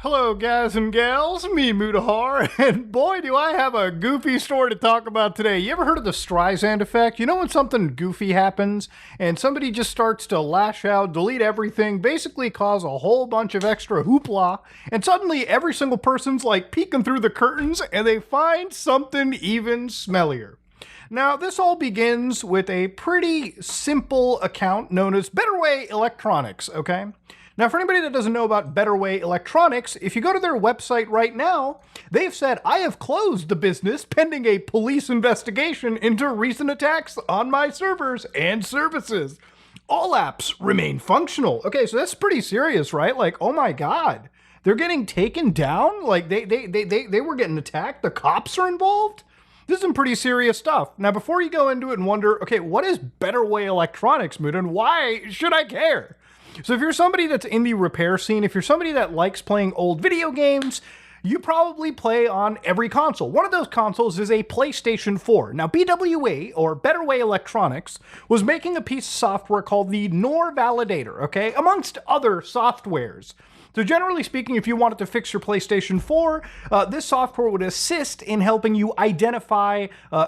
Hello guys and gals, me Mutahar, and boy do I have a goofy story to talk about today. You ever heard of the Stryisand effect? You know when something goofy happens and somebody just starts to lash out, delete everything, basically cause a whole bunch of extra hoopla, and suddenly every single person's like peeking through the curtains and they find something even smellier. Now, this all begins with a pretty simple account known as Betterway Electronics, okay? Now, for anybody that doesn't know about Betterway Electronics, if you go to their website right now, they've said, I have closed the business pending a police investigation into recent attacks on my servers and services. All apps remain functional. Okay, so that's pretty serious, right? Like, oh my God, they're getting taken down? Like, they were getting attacked? The cops are involved? This is some pretty serious stuff. Now, before you go into it and wonder, okay, what is Betterway Electronics, Mood, and why should I care? So if you're somebody that's in the repair scene, if you're somebody that likes playing old video games, you probably play on every console. One of those consoles is a PlayStation 4. Now, BwE, or Betterway Electronics, was making a piece of software called the NOR Validator, okay, amongst other softwares. So generally speaking, if you wanted to fix your PlayStation 4, this software would assist in helping you identify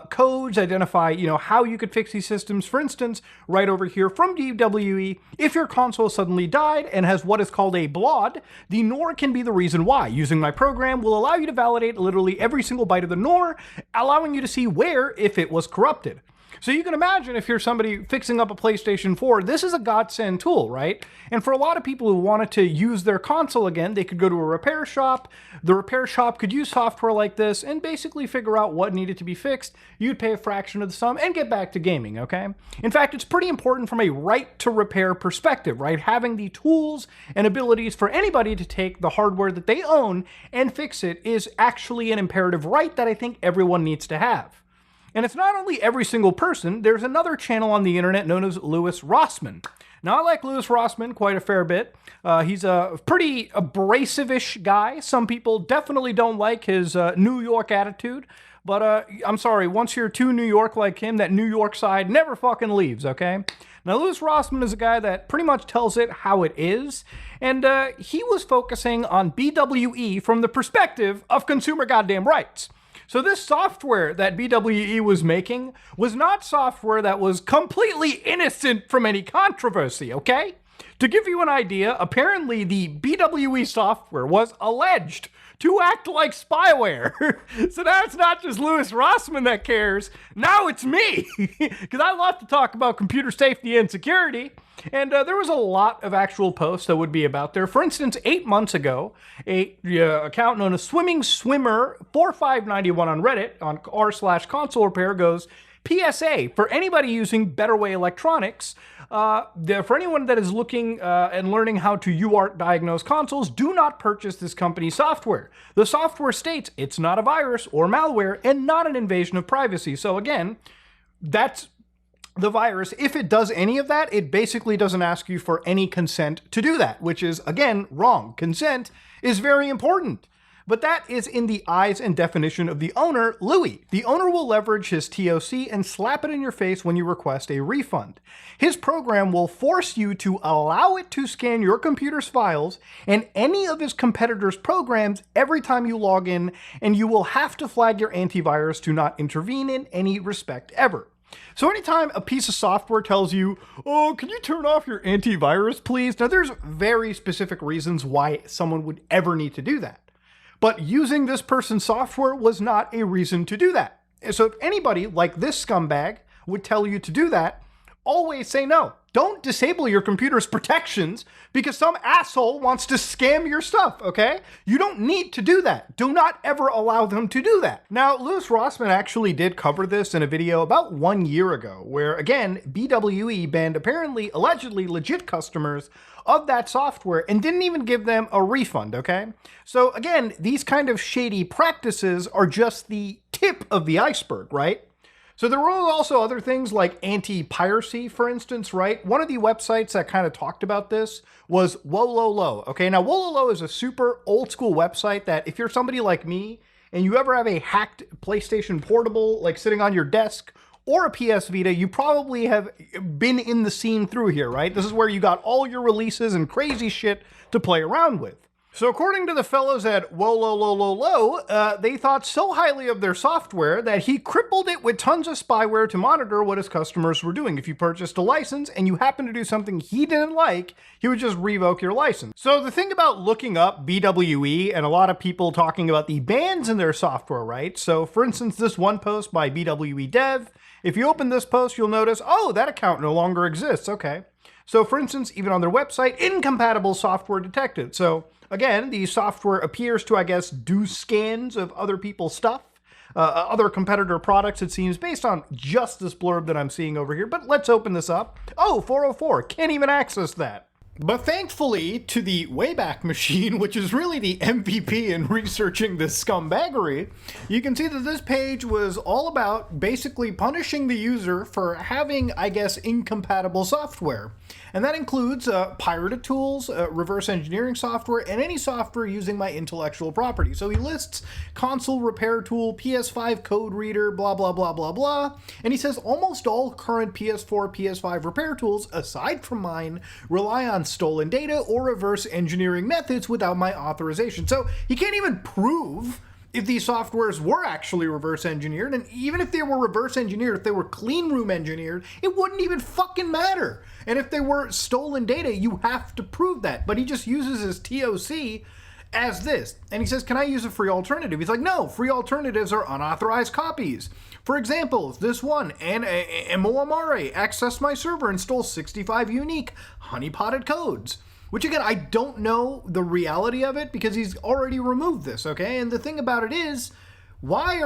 codes, identify, how you could fix these systems. For instance, right over here from BwE, if your console suddenly died and has what is called a BLOD, the NOR can be the reason why. Using my program will allow you to validate literally every single byte of the NOR, allowing you to see where if it was corrupted. So you can imagine if you're somebody fixing up a PlayStation 4, this is a godsend tool, right? And for a lot of people who wanted to use their console again, they could go to a repair shop. The repair shop could use software like this and basically figure out what needed to be fixed. You'd pay a fraction of the sum and get back to gaming, okay? In fact, it's pretty important from a right to repair perspective, right? Having the tools and abilities for anybody to take the hardware that they own and fix it is actually an imperative right that I think everyone needs to have. And it's not only every single person, there's another channel on the internet known as Louis Rossmann. Now, I like Louis Rossmann quite a fair bit. He's a pretty abrasive-ish guy. Some people definitely don't like his New York attitude. But I'm sorry, once you're too New York like him, that New York side never fucking leaves, okay? Now, Louis Rossmann is a guy that pretty much tells it how it is. And he was focusing on BwE from the perspective of consumer goddamn rights. So this software that BwE was making was not software that was completely innocent from any controversy, okay? To give you an idea, apparently the BwE software was alleged to act like spyware. So now it's not just Louis Rossmann that cares, now it's me! Because I love to talk about computer safety and security. And there was a lot of actual posts that would be about there. For instance, 8 months ago, a account known as Swimming Swimmer 4591 on Reddit, on r/console repair, goes, PSA, for anybody using Betterway Electronics, for anyone that is looking and learning how to UART diagnose consoles, do not purchase this company's software. The software states it's not a virus or malware and not an invasion of privacy. So again, that's the virus. If it does any of that, it basically doesn't ask you for any consent to do that, which is, again, wrong. Consent is very important. But that is in the eyes and definition of the owner, Louis. The owner will leverage his TOC and slap it in your face when you request a refund. His program will force you to allow it to scan your computer's files and any of his competitors' programs every time you log in, and you will have to flag your antivirus to not intervene in any respect ever. So anytime a piece of software tells you, oh, can you turn off your antivirus, please? Now, there's very specific reasons why someone would ever need to do that. But using this person's software was not a reason to do that. So if anybody like this scumbag would tell you to do that, always say no. Don't disable your computer's protections because some asshole wants to scam your stuff, okay? You don't need to do that. Do not ever allow them to do that. Now, Louis Rossmann actually did cover this in a video about 1 year ago, where, again, BwE banned apparently, allegedly legit customers of that software and didn't even give them a refund, okay? So, again, these kind of shady practices are just the tip of the iceberg, right? So there were also other things like anti-piracy, for instance, right? One of the websites that kind of talked about this was Wololo. Okay, now Wololo is a super old school website that if you're somebody like me and you ever have a hacked PlayStation Portable like sitting on your desk or a PS Vita, you probably have been in the scene through here, right? This is where you got all your releases and crazy shit to play around with. So according to the fellows at Whoa, they thought so highly of their software that he crippled it with tons of spyware to monitor what his customers were doing. If you purchased a license and you happened to do something he didn't like, he would just revoke your license. So the thing about looking up BwE and a lot of people talking about the bans in their software, right? So for instance, this one post by BwE Dev, if you open this post, you'll notice, oh, that account no longer exists. Okay. So for instance, even on their website, incompatible software detected. So again, the software appears to, I guess, do scans of other people's stuff, other competitor products, it seems, based on just this blurb that I'm seeing over here. But let's open this up. Oh, 404, can't even access that. But thankfully, to the Wayback Machine, which is really the MVP in researching this scumbaggery, you can see that this page was all about basically punishing the user for having, I guess, incompatible software. And that includes pirated tools, reverse engineering software, and any software using my intellectual property. So he lists console repair tool, PS5 code reader, blah, blah, blah, blah, blah. And he says almost all current PS4, PS5 repair tools, aside from mine, rely on stolen data or reverse engineering methods without my authorization. So he can't even prove if these softwares were actually reverse engineered, and even if they were reverse engineered, if they were clean room engineered, it wouldn't even fucking matter. And if they were stolen data, you have to prove that. But he just uses his TOC as this. And he says, can I use a free alternative? He's like, no, free alternatives are unauthorized copies. For example, this one, and Moamare accessed my server and stole 65 unique honeypotted codes. Which again, I don't know the reality of it because he's already removed this, okay? And the thing about it is, why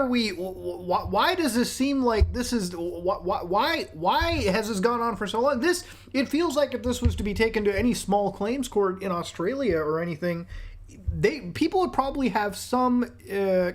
does this seem like this is, why has this gone on for so long? It feels like if this was to be taken to any small claims court in Australia or anything, people would probably have some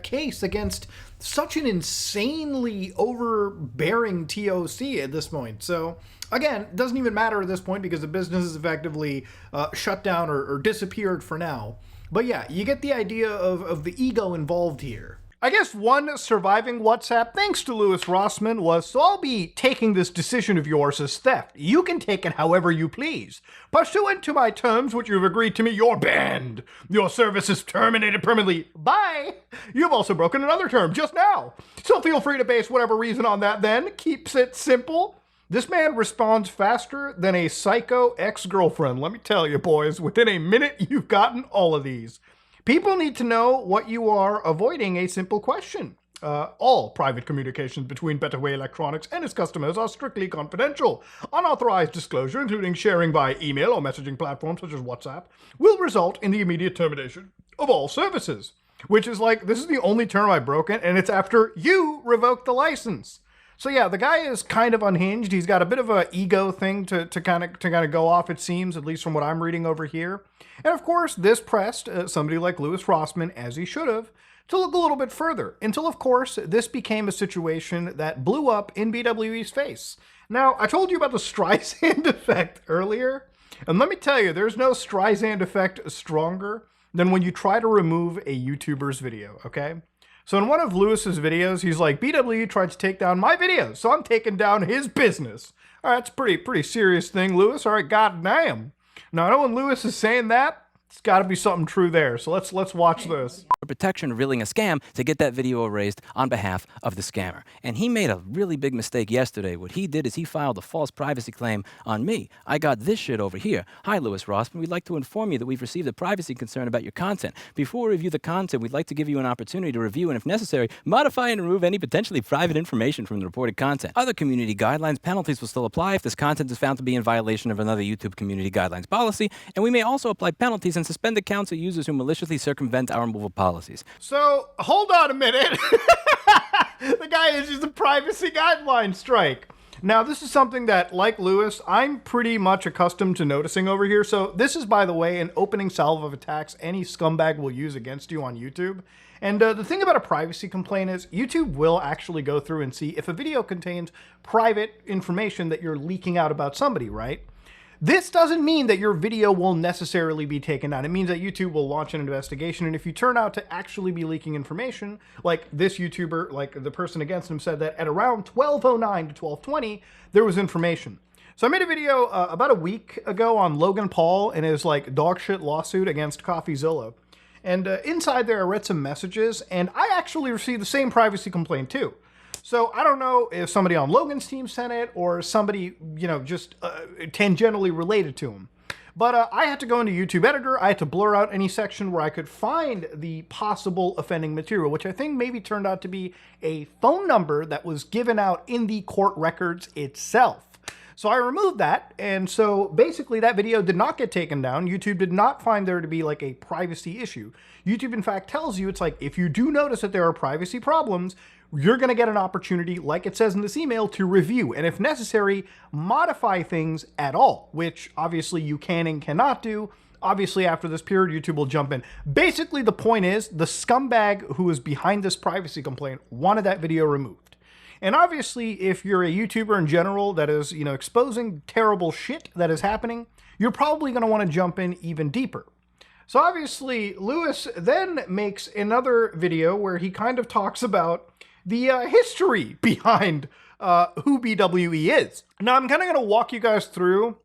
case against such an insanely overbearing TOC at this point. So again, it doesn't even matter at this point because the business is effectively shut down or disappeared for now. But yeah, you get the idea of the ego involved here. I guess one surviving WhatsApp, thanks to Louis Rossmann, was, so I'll be taking this decision of yours as theft. You can take it however you please. Pursuant to my terms, which you've agreed to me, you're banned. Your service is terminated permanently. Bye. You've also broken another term just now. So feel free to base whatever reason on that then. Keeps it simple. This man responds faster than a psycho ex-girlfriend. Let me tell you, boys, within a minute, you've gotten all of these. People need to know what you are avoiding a simple question. All private communications between Betterway Electronics and its customers are strictly confidential. Unauthorized disclosure, including sharing by email or messaging platforms such as WhatsApp, will result in the immediate termination of all services. Which is like, this is the only term I've broken, and it's after you revoked the license. So yeah, the guy is kind of unhinged. He's got a bit of an ego thing to kind of go off, it seems, at least from what I'm reading over here. And of course, this pressed somebody like Louis Rossmann, as he should have, to look a little bit further, until of course, this became a situation that blew up in BwE's face. Now, I told you about the Stryisand effect earlier, and let me tell you, there's no Stryisand effect stronger than when you try to remove a YouTuber's video, okay? So in one of Lewis's videos, he's like, BwE tried to take down my videos, so I'm taking down his business. All right, that's a pretty serious thing, Lewis. All right, goddamn. Now, I know when Lewis is saying that, it's got to be something true there. So let's watch this. Protection revealing a scam to get that video erased on behalf of the scammer. And he made a really big mistake yesterday. What he did is he filed a false privacy claim on me. I got this shit over here. Hi, Louis Rossmann. We'd like to inform you that we've received a privacy concern about your content. Before we review the content, we'd like to give you an opportunity to review and, if necessary, modify and remove any potentially private information from the reported content. Other community guidelines penalties will still apply if this content is found to be in violation of another YouTube community guidelines policy, and we may also apply penalties and suspend accounts of users who maliciously circumvent our removal policies. So, hold on a minute. The guy is just a privacy guideline strike. Now, this is something that, like Lewis, I'm pretty much accustomed to noticing over here. So this is, by the way, an opening salve of attacks any scumbag will use against you on YouTube. And the thing about a privacy complaint is YouTube will actually go through and see if a video contains private information that you're leaking out about somebody, right? This doesn't mean that your video will necessarily be taken down. It means that YouTube will launch an investigation, and if you turn out to actually be leaking information, like this YouTuber, like the person against him said that at around 12:09 to 12:20, there was information. So I made a video about a week ago on Logan Paul and his like dog shit lawsuit against CoffeeZilla. And inside there, I read some messages, and I actually received the same privacy complaint too. So I don't know if somebody on Logan's team sent it or somebody, just tangentially related to him. But I had to go into YouTube Editor. I had to blur out any section where I could find the possible offending material, which I think maybe turned out to be a phone number that was given out in the court records itself. So I removed that, and so basically that video did not get taken down. YouTube did not find there to be like a privacy issue. YouTube, in fact, tells you, it's like, if you do notice that there are privacy problems, you're going to get an opportunity, like it says in this email, to review, and if necessary, modify things at all, which obviously you can and cannot do. Obviously, after this period, YouTube will jump in. Basically, the point is, the scumbag who is behind this privacy complaint wanted that video removed. And obviously, if you're a YouTuber in general that is, exposing terrible shit that is happening, you're probably going to want to jump in even deeper. So obviously, Lewis then makes another video where he kind of talks about the history behind who BwE is. Now, I'm kind of going to walk you guys through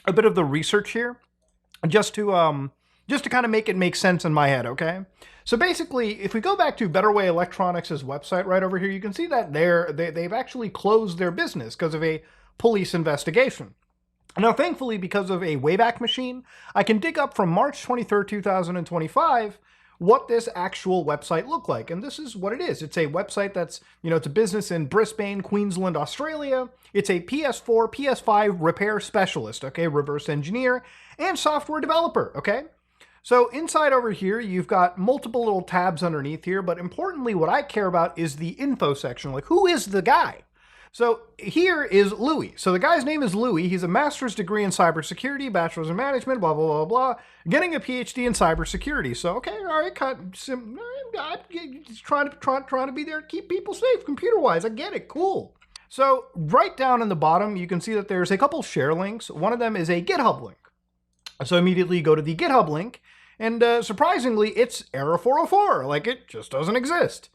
a bit of the research here, just to kind of make it make sense in my head, okay? So basically, if we go back to Betterway Electronics' website right over here, you can see that they've actually closed their business because of a police investigation. Now, thankfully, because of a Wayback Machine, I can dig up from March 23rd, 2025, what this actual website looked like. And this is what it is. It's a website that's, it's a business in Brisbane, Queensland, Australia. It's a PS4, PS5 repair specialist, okay, reverse engineer, and software developer, okay? So inside over here, you've got multiple little tabs underneath here, but importantly, what I care about is the info section, like who is the guy? So here is Louis. So the guy's name is Louis. He's a master's degree in cybersecurity, bachelor's in management, blah, blah, blah, blah, getting a PhD in cybersecurity. So, okay, all right, just trying to be there to keep people safe computer-wise. I get it, cool. So right down in the bottom, you can see that there's a couple share links. One of them is a GitHub link. So immediately you go to the GitHub link, and surprisingly, it's error 404, like it just doesn't exist.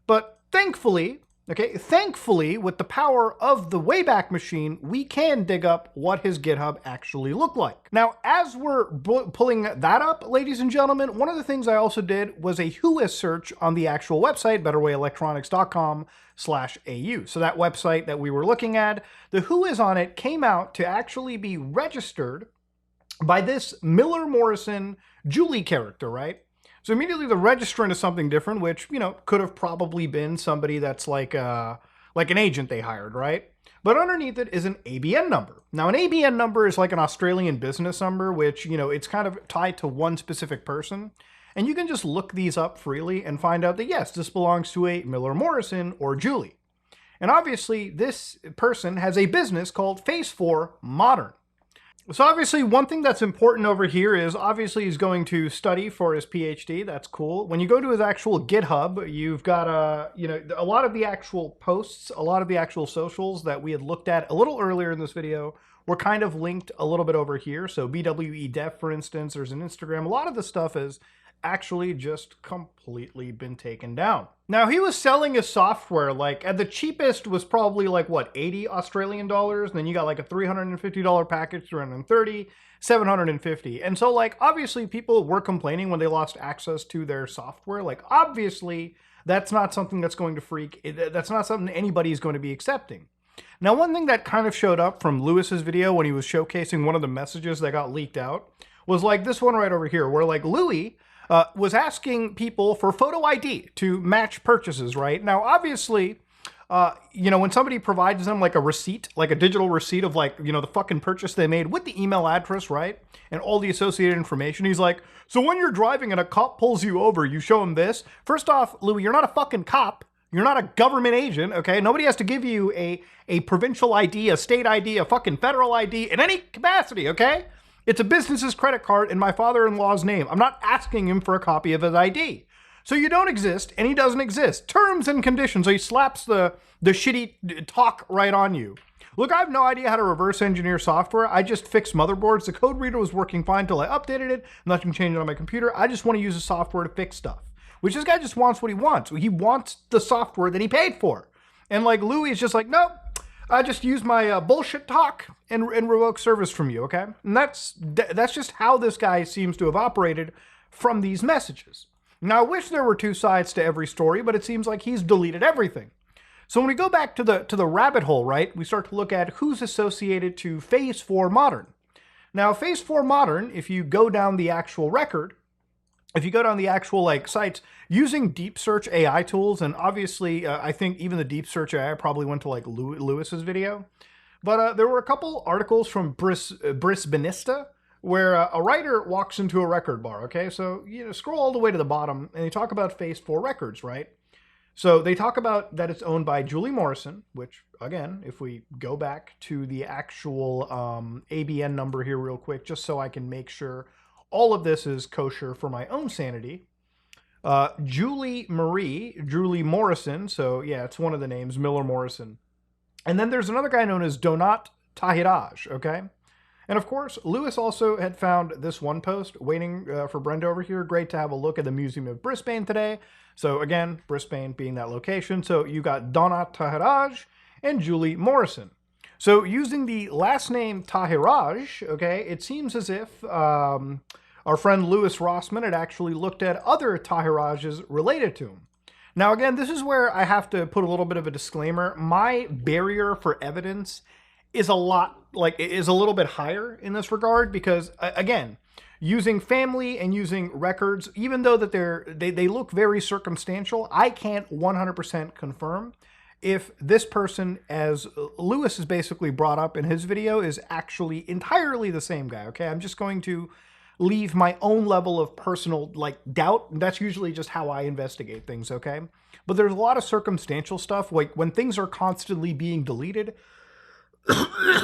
But thankfully, with the power of the Wayback Machine, we can dig up what his GitHub actually looked like. Now, as we're pulling that up, ladies and gentlemen, one of the things I also did was a Whois search on the actual website, betterwayelectronics.com/AU. So that website that we were looking at, the Whois on it came out to actually be registered by this Miller Morrison Julie character, right? So immediately the registrant is something different, which, could have probably been somebody that's like an agent they hired, right? But underneath it is an ABN number. Now, an ABN number is like an Australian business number, which, it's kind of tied to one specific person. And you can just look these up freely and find out that, yes, this belongs to a Miller Morrison or Julie. And obviously, this person has a business called Phase 4 Modern. So obviously, one thing that's important over here is obviously he's going to study for his PhD. That's cool. When you go to his actual GitHub, you've got a lot of the actual posts, a lot of the actual socials that we had looked at a little earlier in this video were kind of linked a little bit over here. So BwE Dev, for instance, there's an Instagram. A lot of the stuff is actually just completely been taken down. Now, he was selling his software, like, at the cheapest was probably like, what, 80 Australian dollars? And then you got like a $350 package, 330, 750. And so, like, obviously people were complaining when they lost access to their software. Like, obviously, that's not something that's going to that's not something anybody's going to be accepting. Now, one thing that kind of showed up from Lewis's video when he was showcasing one of the messages that got leaked out was like this one right over here, where like Louis was asking people for photo ID to match purchases, right? Now, obviously, when somebody provides them like a receipt, like a digital receipt of like, the fucking purchase they made with the email address, right? And all the associated information, he's like, so when you're driving and a cop pulls you over, you show him this. First off, Louis, you're not a fucking cop. You're not a government agent, okay? Nobody has to give you a provincial ID, a state ID, a fucking federal ID in any capacity, okay? It's a business's credit card in my father-in-law's name. I'm not asking him for a copy of his ID. So you don't exist, and he doesn't exist. Terms and conditions. So he slaps the shitty talk right on you. Look, I have no idea how to reverse engineer software. I just fixed motherboards. The code reader was working fine until I updated it. Nothing changed on my computer. I just want to use the software to fix stuff. Which this guy just wants what he wants. He wants the software that he paid for. And like Louis is just like, nope. I just use my bullshit talk and revoke service from you, okay? And that's just how this guy seems to have operated from these messages. Now, I wish there were two sides to every story, but it seems like he's deleted everything. So when we go back to the rabbit hole, right, we start to look at who's associated to Phase 4 Modern. Now, Phase 4 Modern, if you go down the actual record, if you go down the actual sites using deep search AI tools, and obviously I think even the deep search AI probably went to Lewis's video, but there were a couple articles from Brisbanista where a writer walks into a record bar. Okay, so scroll all the way to the bottom, and they talk about Phase 4 Records, right? So they talk about that it's owned by Julie Morrison, which, again, if we go back to the actual ABN number here real quick, just so I can make sure all of this is kosher for my own sanity. Julie Morrison, so yeah, it's one of the names, Miller Morrison. And then there's another guy known as Donat Tahiraj, okay? And of course, Lewis also had found this one post waiting for Brenda over here. Great to have a look at the Museum of Brisbane today. So again, Brisbane being that location. So you got Donat Tahiraj and Julie Morrison. So using the last name Tahiraj, okay, it seems as if our friend Lewis Rossman had actually looked at other Tahirajas related to him. Now again, this is where I have to put a little bit of a disclaimer. My barrier for evidence is a little bit higher in this regard because, again, using family and using records, even though that they look very circumstantial, I can't 100% confirm if this person, as Lewis has basically brought up in his video, is actually entirely the same guy, okay? I'm just going to leave my own level of personal, doubt. That's usually just how I investigate things, okay? But there's a lot of circumstantial stuff, like when things are constantly being deleted,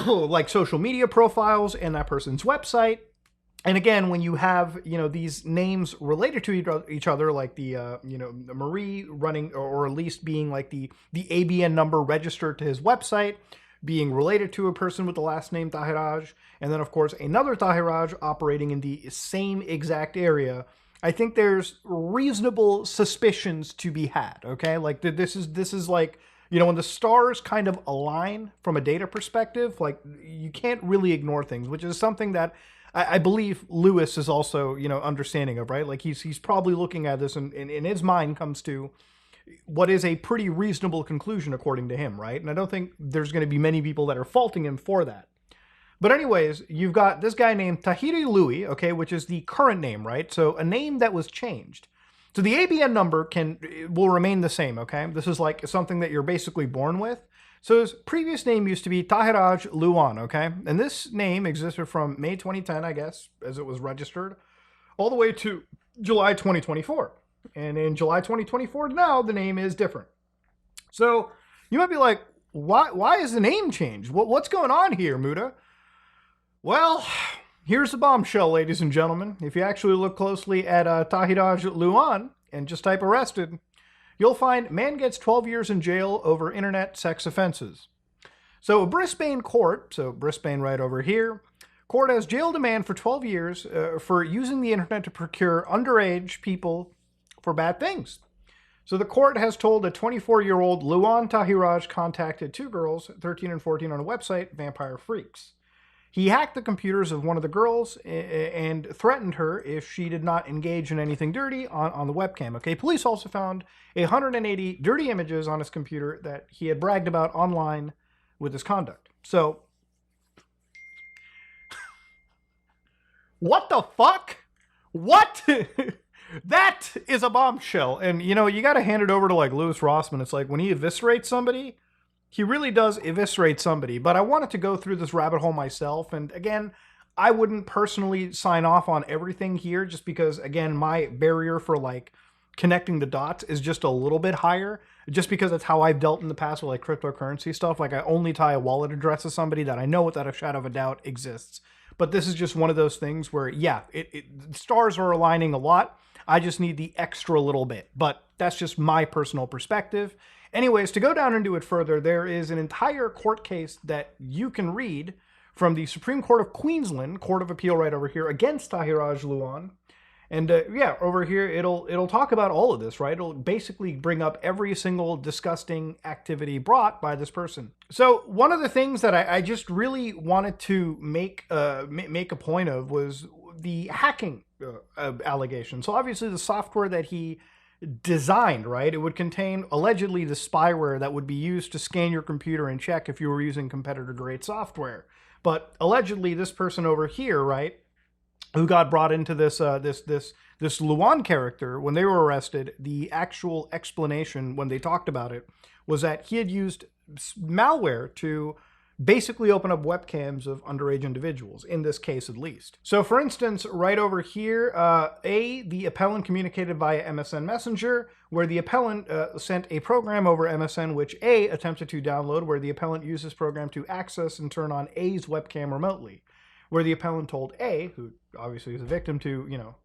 like social media profiles and that person's website. And again, when you have, these names related to each other, like the Marie running, or at least being like the ABN number registered to his website, being related to a person with the last name Tahiraj, and then of course another Tahiraj operating in the same exact area, I think there's reasonable suspicions to be had, okay? Like this is like, when the stars kind of align from a data perspective, you can't really ignore things, which is something that I believe Lewis is also, understanding of, right? Like he's probably looking at this and in his mind comes to what is a pretty reasonable conclusion according to him, right? And I don't think there's going to be many people that are faulting him for that. But anyways, you've got this guy named Tahiri Louis, okay, which is the current name, right? So a name that was changed. So the ABN number will remain the same, okay? This is like something that you're basically born with. So his previous name used to be Tahiraj Luan, okay? And this name existed from May 2010, I guess, as it was registered, all the way to July 2024. And in July 2024, now the name is different. So you might be like, why is the name changed? What's going on here, Muda? Well, here's the bombshell, ladies and gentlemen. If you actually look closely at Tahiraj Luan and just type arrested, you'll find man gets 12 years in jail over internet sex offenses. So a Brisbane court, so Brisbane right over here, court has jailed a man for 12 years for using the internet to procure underage people for bad things. So the court has told a 24-year-old Luan Tahiraj contacted two girls, 13 and 14, on a website, Vampire Freaks. He hacked the computers of one of the girls and threatened her if she did not engage in anything dirty on the webcam. Okay, police also found 180 dirty images on his computer that he had bragged about online with his conduct. So, what the fuck? What? That is a bombshell. And, you got to hand it over to, Lewis Rossman. It's like when he eviscerates somebody, he really does eviscerate somebody. But I wanted to go through this rabbit hole myself. And again, I wouldn't personally sign off on everything here just because, again, my barrier for, connecting the dots is just a little bit higher. Just because that's how I've dealt in the past with, cryptocurrency stuff. I only tie a wallet address to somebody that I know without a shadow of a doubt exists. But this is just one of those things where, yeah, stars are aligning a lot. I just need the extra little bit. But that's just my personal perspective. Anyways, to go down into it further, there is an entire court case that you can read from the Supreme Court of Queensland, Court of Appeal right over here, against Tahiraj Luan. And yeah, over here, it'll talk about all of this, right? It'll basically bring up every single disgusting activity brought by this person. So one of the things that I just really wanted to make a point of was the hacking allegation. So obviously the software that he designed, right, it would contain allegedly the spyware that would be used to scan your computer and check if you were using competitor grade software. But allegedly this person over here, right, who got brought into this Luan character, when they were arrested, the actual explanation when they talked about it was that he had used malware to basically open up webcams of underage individuals, in this case at least. So for instance, right over here, the appellant communicated via MSN Messenger, where the appellant sent a program over MSN which A attempted to download, where the appellant used this program to access and turn on A's webcam remotely, where the appellant told A, who obviously is a victim, to,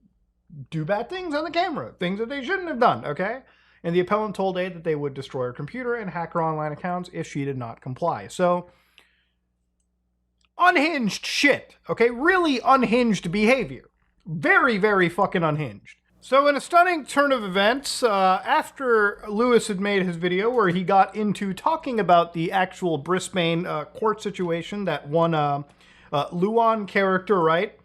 do bad things on the camera, things that they shouldn't have done, okay? And the appellant told A that they would destroy her computer and hack her online accounts if she did not comply. So, unhinged shit, okay? Really unhinged behavior. Very, very fucking unhinged. So in a stunning turn of events, after Lewis had made his video where he got into talking about the actual Brisbane court situation, that one Luan character, right?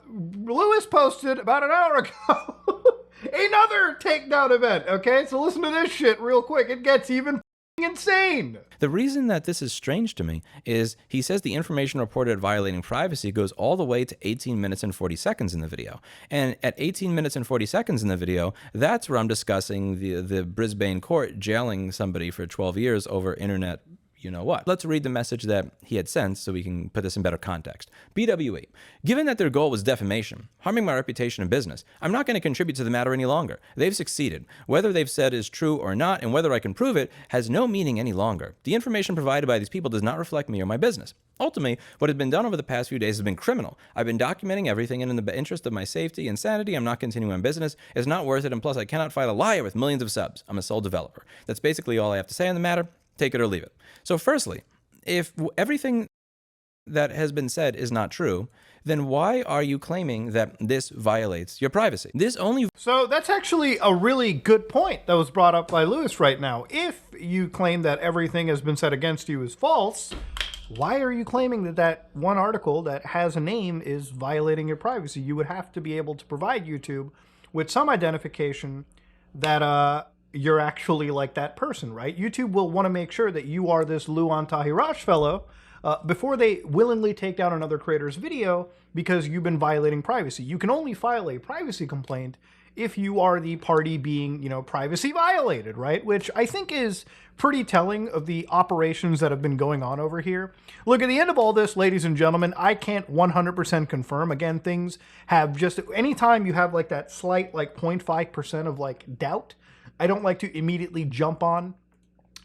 Lewis posted about an hour ago another takedown event, okay? So listen to this shit real quick. It gets even insane. The reason that this is strange to me is he says the information reported violating privacy goes all the way to 18 minutes and 40 seconds in the video. And at 18 minutes and 40 seconds in the video, that's where I'm discussing the Brisbane court jailing somebody for 12 years over internet you-know-what. Let's read the message that he had sent so we can put this in better context. BwE, given that their goal was defamation, harming my reputation and business, I'm not going to contribute to the matter any longer. They've succeeded. Whether they've said is true or not, and whether I can prove it, has no meaning any longer. The information provided by these people does not reflect me or my business. Ultimately, what has been done over the past few days has been criminal. I've been documenting everything, and in the interest of my safety and sanity, I'm not continuing my business. It's not worth it, and plus I cannot fight a liar with millions of subs. I'm a sole developer. That's basically all I have to say on the matter. Take it or leave it. So firstly, if everything that has been said is not true, then why are you claiming that this violates your privacy? So that's actually a really good point that was brought up by Lewis right now. If you claim that everything has been said against you is false, why are you claiming that that one article that has a name is violating your privacy? You would have to be able to provide YouTube with some identification that you're actually like that person, right? YouTube will want to make sure that you are this Luan Tahirash fellow before they willingly take down another creator's video because you've been violating privacy. You can only file a privacy complaint if you are the party being, privacy violated, right? Which I think is pretty telling of the operations that have been going on over here. Look, at the end of all this, ladies and gentlemen, I can't 100% confirm. Again, things have just, anytime you have like that slight, like 0.5% of like doubt, I don't like to immediately jump on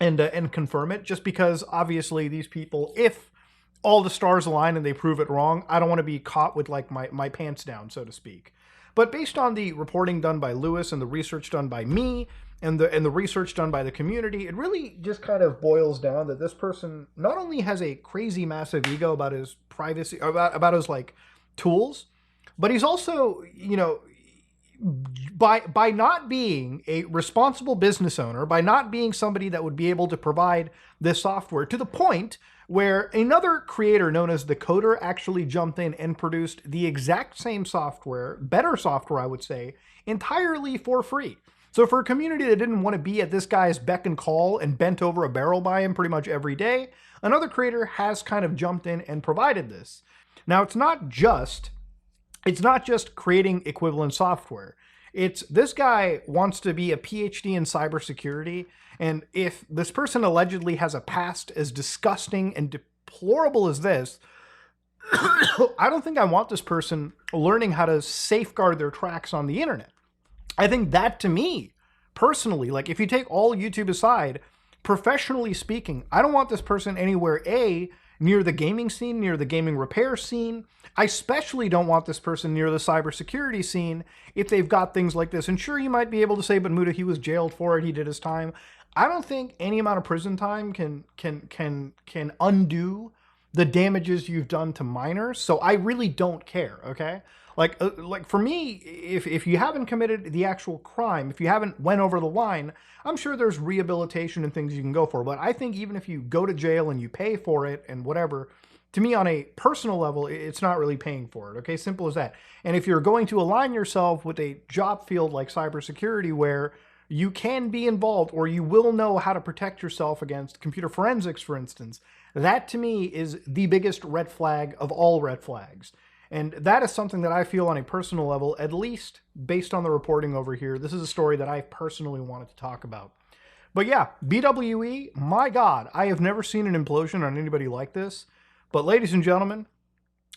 and confirm it, just because obviously these people, if all the stars align and they prove it wrong, I don't want to be caught with like my pants down, so to speak. But based on the reporting done by Lewis and the research done by me and the research done by the community, it really just kind of boils down that this person not only has a crazy massive ego about his privacy, about his like tools, but he's also, by not being a responsible business owner, by not being somebody that would be able to provide this software, to the point where another creator known as the Coder actually jumped in and produced the exact same software, better software I would say, entirely for free. So for a community that didn't want to be at this guy's beck and call and bent over a barrel by him pretty much every day, another creator has kind of jumped in and provided this. Now it's not just creating equivalent software. It's this guy wants to be a PhD in cybersecurity, and if this person allegedly has a past as disgusting and deplorable as this, I don't think I want this person learning how to safeguard their tracks on the internet. I think that, to me, personally, like if you take all YouTube aside, professionally speaking, I don't want this person anywhere, near the gaming scene, near the gaming repair scene. I especially don't want this person near the cybersecurity scene if they've got things like this. And sure, you might be able to say, but Muda, he was jailed for it, he did his time. I don't think any amount of prison time can undo the damages you've done to minors. So I really don't care, okay? Like for me, if you haven't committed the actual crime, if you haven't went over the line, I'm sure there's rehabilitation and things you can go for. But I think even if you go to jail and you pay for it and whatever, to me, on a personal level, it's not really paying for it. Okay, simple as that. And if you're going to align yourself with a job field like cybersecurity, where you can be involved or you will know how to protect yourself against computer forensics, for instance, that to me is the biggest red flag of all red flags. And that is something that I feel on a personal level, at least based on the reporting over here. This is a story that I personally wanted to talk about. But yeah, BwE, my God, I have never seen an implosion on anybody like this. But ladies and gentlemen,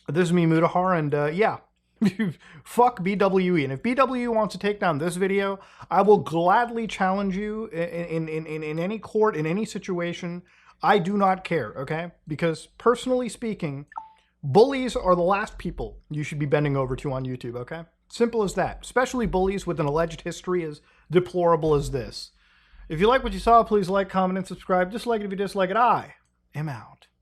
this is me, Mutahar, and yeah, fuck BwE. And if BwE wants to take down this video, I will gladly challenge you in any court, in any situation. I do not care, okay? Because personally speaking, bullies are the last people you should be bending over to on YouTube, okay? Simple as that. Especially bullies with an alleged history as deplorable as this. If you like what you saw, please like, comment, and subscribe. Dislike it if you dislike it. I am out.